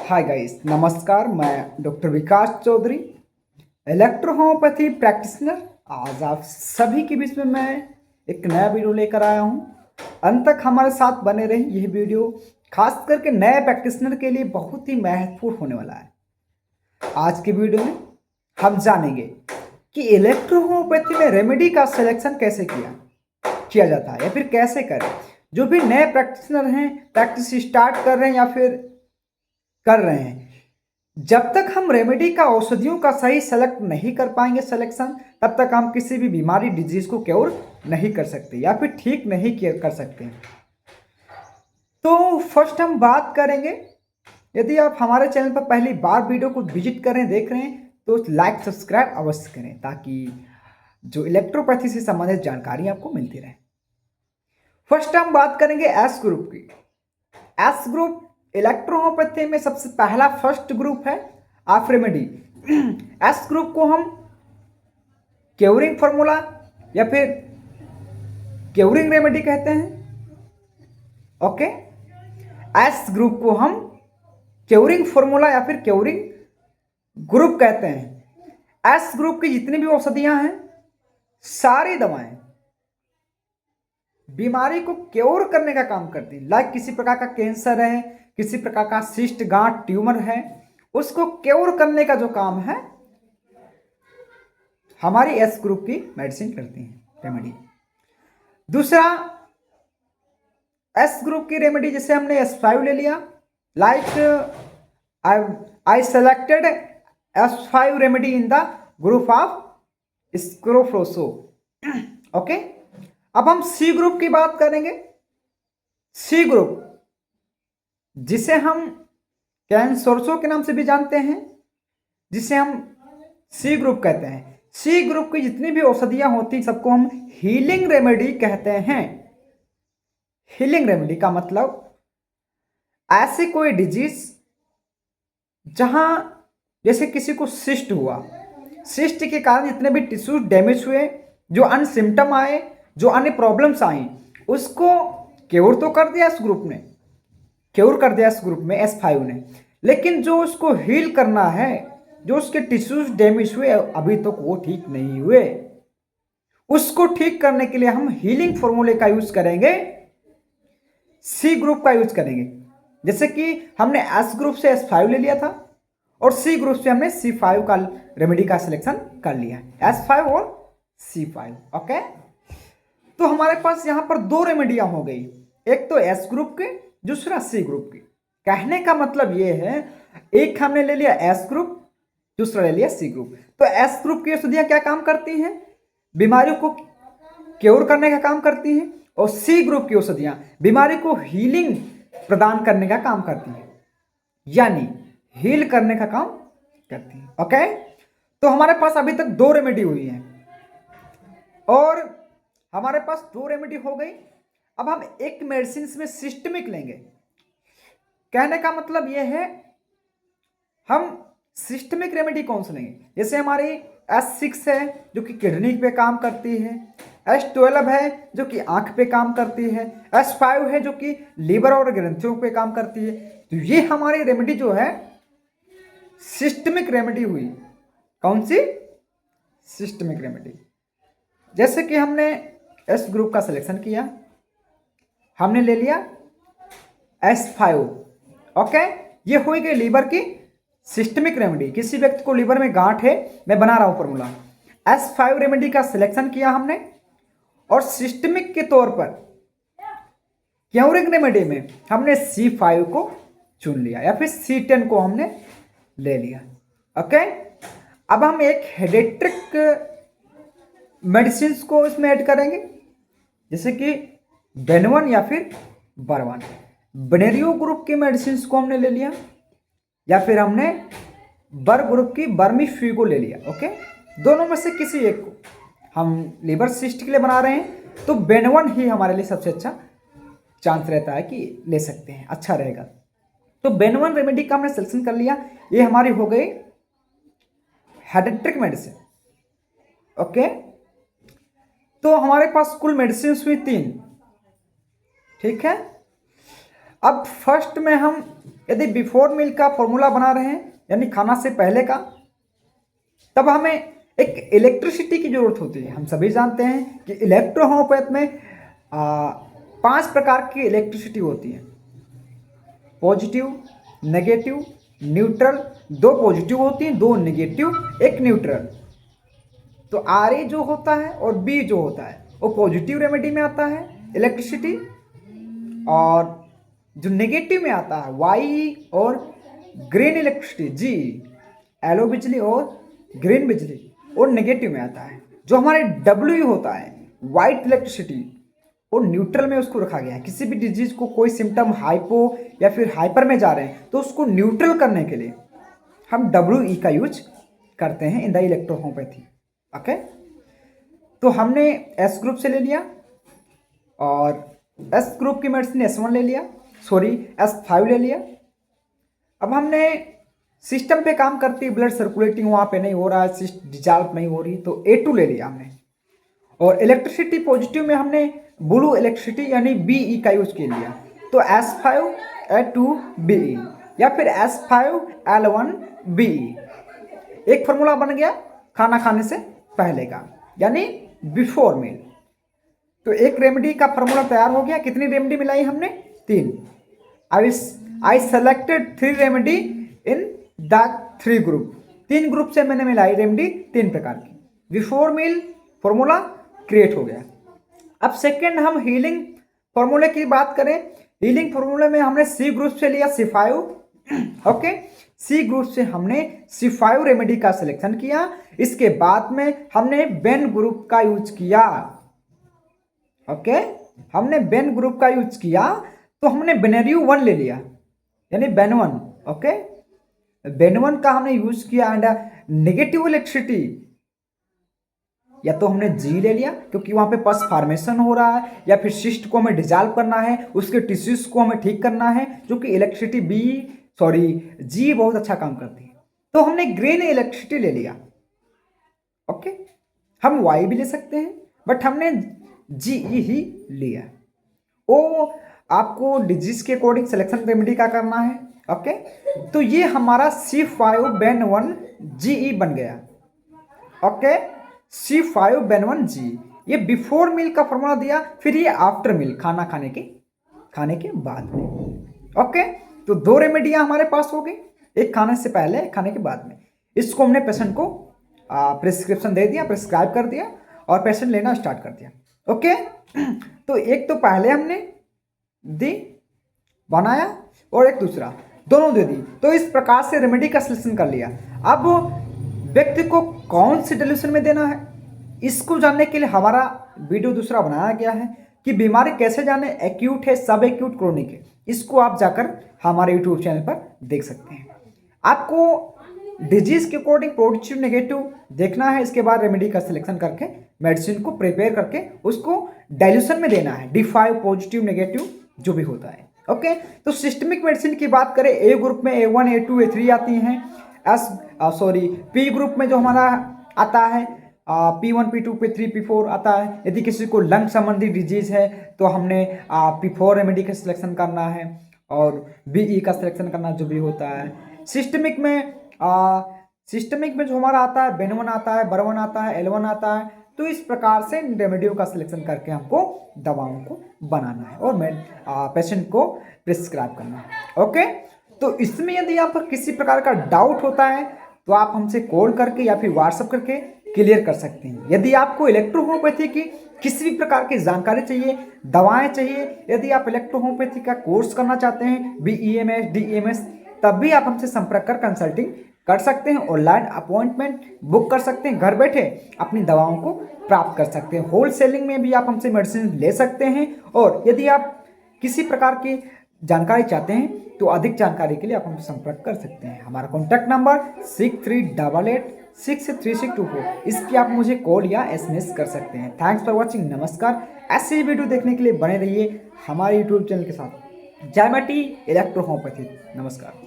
Hi guys, नमस्कार। मैं doctor विकास Chaudhary, electro homeopathy practitioner. आज आप सभी के बीच में मैं एक नया वीडियो लेकर आया हूं। अंत तक हमारे साथ बने रहें। यह वीडियो खास करके नए प्रैक्टिशनर के लिए बहुत ही महत्वपूर्ण होने वाला है। आज के वीडियो में हम जानेंगे कि इलेक्ट्रो होम्योपैथी में रेमेडी का सिलेक्शन कैसे किया जाता है या फिर कैसे करें। जो भी नए प्रैक्टिशनर हैं, प्रैक्टिस स्टार्ट कर रहे हैं या फिर कर रहे हैं, जब तक हम रेमेडी का औषधियों का सही सेलेक्ट नहीं कर पाएंगे सिलेक्शन, तब तक हम किसी भी बीमारी डिजीज को क्योर नहीं कर सकते या फिर ठीक नहीं कर सकते। तो फर्स्ट हम बात करेंगे, यदि आप हमारे चैनल पर पहली बार वीडियो को विजिट कर रहे हैं, देख रहे हैं, तो लाइक सब्सक्राइब अवश्य करें ताकि जो इलेक्ट्रोपैथी से संबंधित जानकारी आपको मिलती रहे। फर्स्ट हम बात करेंगे एस ग्रुप की। एस ग्रुप इलेक्ट्रो होम्योपैथी में सबसे पहला फर्स्ट ग्रुप है ऑफ रेमेडी। एस ग्रुप को हम क्योरिंग फॉर्मूला या फिर क्योरिंग रेमेडी कहते हैं। ओके, एस ग्रुप को हम क्योरिंग फॉर्मूला या फिर क्योरिंग ग्रुप कहते हैं। एस ग्रुप की जितनी भी औषधियां हैं, सारी दवाएं बीमारी को क्योर करने का काम करती है। लाइक किसी प्रकार का कैंसर है, किसी प्रकार का सिस्ट, गांठ, ट्यूमर है, उसको क्योर करने का जो काम है हमारी एस ग्रुप की मेडिसिन करती है, रेमेडी। दूसरा एस ग्रुप की रेमेडी, जैसे हमने S5 ले लिया, like I selected S5 remedy in the group of स्क्रोफ्लोसो। ओके, अब हम सी ग्रुप की बात करेंगे। सी ग्रुप, जिसे हम कैंसरसो के नाम से भी जानते हैं, जिसे हम सी ग्रुप कहते हैं। सी ग्रुप की जितनी भी औषधियां होती, सबको हम हीलिंग रेमेडी कहते हैं। हीलिंग रेमेडी का मतलब ऐसे कोई डिजीज जहां जैसे किसी को सिस्ट हुआ, सिस्ट के कारण जितने भी टिश्यू डैमेज हुए, जो अन्य सिम्टम आए, जो अन्य प्रॉब्लम्स आई, उसको क्योर तो कर दिया इस ग्रुप ने, क्योर कर दिया इस ग्रुप में S5 ने, लेकिन जो उसको हील करना है, जो उसके टिश्यूज डैमेज हुए अभी तक वो ठीक नहीं हुए, उसको ठीक करने के लिए हम हीलिंग फॉर्मूले का यूज करेंगे, सी ग्रुप का यूज करेंगे। जैसे कि हमने एस ग्रुप से S5 ले लिया था और सी ग्रुप से हमने C5 का रेमेडी का सिलेक्शन कर लिया, S5 और C5। ओके, तो हमारे पास यहां पर दो रेमेडियां हो गई, एक तो एस ग्रुप की, दूसरा सी ग्रुप की। कहने का मतलब यह है, एक हमने ले लिया एस ग्रुप, दूसरा ले लिया सी ग्रुप। तो एस ग्रुप की औषधियां क्या काम करती हैं? बीमारियों को क्योर करने का काम करती हैं, और सी ग्रुप की औषधियां बीमारी को हीलिंग प्रदान करने का काम करती हैं, यानी हील करने का काम करती हैं। ओके, तो हमारे पास अभी तक दो रेमेडी हुई है और हमारे पास दो रेमेडी हो गई। अब हम एक मेडिसिन में सिस्टमिक लेंगे। कहने का मतलब यह है, हम सिस्टमिक रेमेडी कौन सी लेंगे? जैसे हमारी S6 है जो कि किडनी पे काम करती है, S12 है जो कि आंख पे काम करती है, S5 है जो कि लीवर और ग्रंथियों पे काम करती है। तो ये हमारी रेमेडी जो है सिस्टमिक रेमेडी हुई। कौन सी? Systemic remedy. जैसे कि हमने एस ग्रुप का सिलेक्शन किया, हमने ले लिया S5। ओके, ये हो गई लीवर की सिस्टमिक रेमेडी। किसी व्यक्ति को लीवर में गांठ है, मैं बना रहा हूं फॉर्मूला, S5 रेमेडी का सिलेक्शन किया हमने, और सिस्टमिक के तौर पर क्योरिंग रेमेडी में हमने C5 को चुन लिया या फिर C10 को हमने ले लिया। ओके, अब हम एक हेडेट्रिक मेडिसिन को इसमें ऐड करेंगे, जैसे कि बेनवन या फिर बरवन। बनेरियो ग्रुप की मेडिसिन को हमने ले लिया, या फिर हमने बर ग्रुप की बर्मीफ्यू ले लिया। ओके, दोनों में से किसी एक को हम लीवर सिस्ट के लिए बना रहे हैं, तो बेनवन ही हमारे लिए सबसे अच्छा चांस रहता है कि ले सकते हैं, अच्छा रहेगा। तो बेनवन रेमेडी का हमने सिलेक्शन कर लिया। ये हमारी हो गई हेडेट्रिक मेडिसिन। ओके, तो हमारे पास कुल मेडिसिन हुई 3। ठीक है, अब फर्स्ट में हम यदि बिफोर मील का फॉर्मूला बना रहे हैं यानी खाना से पहले का, तब हमें एक इलेक्ट्रिसिटी की जरूरत होती है। हम सभी जानते हैं कि इलेक्ट्रोहोम्योपैथ में 5 प्रकार की इलेक्ट्रिसिटी होती है, पॉजिटिव, नेगेटिव, न्यूट्रल। 2 पॉजिटिव होती हैं, 2 नेगेटिव, 1 न्यूट्रल। तो RA जो होता है और B जो होता है वो पॉजिटिव रेमेडी में आता है इलेक्ट्रिसिटी, और जो नेगेटिव में आता है YE और ग्रीन इलेक्ट्रिसिटी G, येलो बिजली और ग्रीन बिजली, और नेगेटिव में आता है। जो हमारे WE होता है वाइट इलेक्ट्रिसिटी, और न्यूट्रल में उसको रखा गया है। किसी भी डिजीज को कोई सिम्टम हाइपो या फिर हाइपर में जा रहे हैं तो उसको न्यूट्रल करने के लिए हम WE का यूज करते हैं इन द इलेक्ट्रोहोम्योपैथी। ओके, तो हमने S ग्रुप से ले लिया, और S ग्रुप की मेडिसिन S1 ले लिया, सॉरी S5 ले लिया। अब हमने सिस्टम पे काम करती है, ब्लड सर्कुलेटिंग वहाँ पे नहीं हो रहा है, सिस्ट डिजॉल्व नहीं हो रही, तो A2 ले लिया हमने। और इलेक्ट्रिसिटी पॉजिटिव में हमने ब्लू इलेक्ट्रिसिटी यानी BE का यूज कर लिया, तो S5A2BE या फिर S5L1BE। एक फॉर्मूला बन गया खाना खाने से पहले का, यानी बिफोर मील। तो एक रेमेडी का फॉर्मूला तैयार हो गया। कितनी रेमेडी मिलाई हमने? 3। I selected 3 remedy in the 3 group. 3 group से मैंने मिलाई रेमेडी 3 प्रकार की। बिफोर मील फॉर्मूला क्रिएट हो गया। अब सेकेंड हम हीलिंग फॉर्मूले की बात करें। हीलिंग फॉर्मूले में हमने C ग्रुप से लिया C5। ओके, C ग्रुप से हमने C5 रेमेडी का सिलेक्शन किया। इसके बाद में हमने बेन ग्रुप का यूज किया। ओके, हमने बेन ग्रुप का यूज किया, तो हमने बेनेरियो 1 ले लिया, यानी बेन 1। ओके, बेन 1 का हमने यूज किया। एंड नेगेटिव इलेक्ट्रिसिटी या तो हमने G ले लिया क्योंकि वहां पे पस फॉर्मेशन हो रहा है, या फिर सिस्ट को हमें डिजॉल्व करना है, उसके टिश्यूज को हमें ठीक करना है, जो कि इलेक्ट्रिसिटी G बहुत अच्छा काम करती है। तो हमने ग्रीन इलेक्ट्रिसिटी ले लिया। ओके, हम Y भी ले सकते हैं, बट हमने GE ही लिया। ओ आपको डिजीज के अकॉर्डिंग सिलेक्शन रेमेडी का करना है। ओके, तो ये हमारा C5 बेन 1 GE बन गया। ओके, C5 बेन 1 GE, ये बिफोर मील का फॉर्मूला दिया, फिर ये आफ्टर मील खाना खाने के बाद में। ओके, तो 2 रेमेडियां हमारे पास हो गई, एक खाने से पहले, एक खाने के बाद में। इसको हमने पेशेंट को प्रिस्क्रिप्शन दे दिया, प्रिस्क्राइब कर दिया, और पेशेंट लेना स्टार्ट कर दिया। ओके, तो एक तो पहले हमने दी बनाया, और एक दूसरा दोनों दे दी। तो इस प्रकार से रेमेडी का सिलेक्शन कर लिया। अब व्यक्ति को कौन सी डिल्यूशन में देना है, इसको जानने के लिए हमारा वीडियो दूसरा बनाया गया है कि बीमारी कैसे जाने, एक्यूट है, सब एक्यूट, क्रोनिक है। इसको आप जाकर हमारे यूट्यूब चैनल पर देख सकते हैं। आपको डिजीज के अकॉर्डिंग पॉजिटिव नेगेटिव देखना है, इसके बाद रेमेडी का सिलेक्शन करके मेडिसिन को प्रिपेयर करके उसको डाइल्यूशन में देना है, D5 पॉजिटिव नेगेटिव जो भी होता है। ओके, तो सिस्टमिक मेडिसिन की बात करें, A ग्रुप में A1 A2 A3 आती हैं। P ग्रुप में जो हमारा आता है P1 P2 P3 P4 आता है। यदि किसी को लंग संबंधी डिजीज है तो हमने P4 रेमेडी का सिलेक्शन करना है, और BE का सिलेक्शन करना जो भी होता है। सिस्टमिक में जो हमारा आता है बेन 1 आता है, बर 1 आता है, L1 आता है। तो इस प्रकार से रेमेडियो का सिलेक्शन करके हमको दवाओं को बनाना है और पेशेंट को प्रिस्क्राइब करना है। ओके, तो इसमें यदि आप किसी प्रकार का डाउट होता है तो आप हमसे कॉल करके या फिर व्हाट्सएप करके क्लियर कर सकते हैं। यदि आपको इलेक्ट्रोहोम्योपैथी की किसी भी प्रकार की जानकारी चाहिए, दवाएं चाहिए, यदि आप इलेक्ट्रोहोम्योपैथी का कोर्स करना चाहते हैं, BEMS DEMS, तब भी आप हमसे संपर्क कर कंसल्टिंग कर सकते हैं। ऑनलाइन अपॉइंटमेंट बुक कर सकते हैं, घर बैठे अपनी दवाओं को प्राप्त कर सकते हैं। होलसेलिंग में भी आप हमसे मेडिसिन ले सकते हैं। और यदि आप किसी प्रकार की जानकारी चाहते हैं तो अधिक जानकारी के लिए आप हमसे संपर्क कर सकते हैं। हमारा कॉन्टैक्ट नंबर 6388663624, इसकी आप मुझे कॉल या SMS कर सकते हैं। थैंक्स फॉर वॉचिंग, नमस्कार। ऐसे वीडियो देखने के लिए बने रहिए हमारे यूट्यूब चैनल के साथ। जय माटी इलेक्ट्रोहोम्योपैथी। नमस्कार।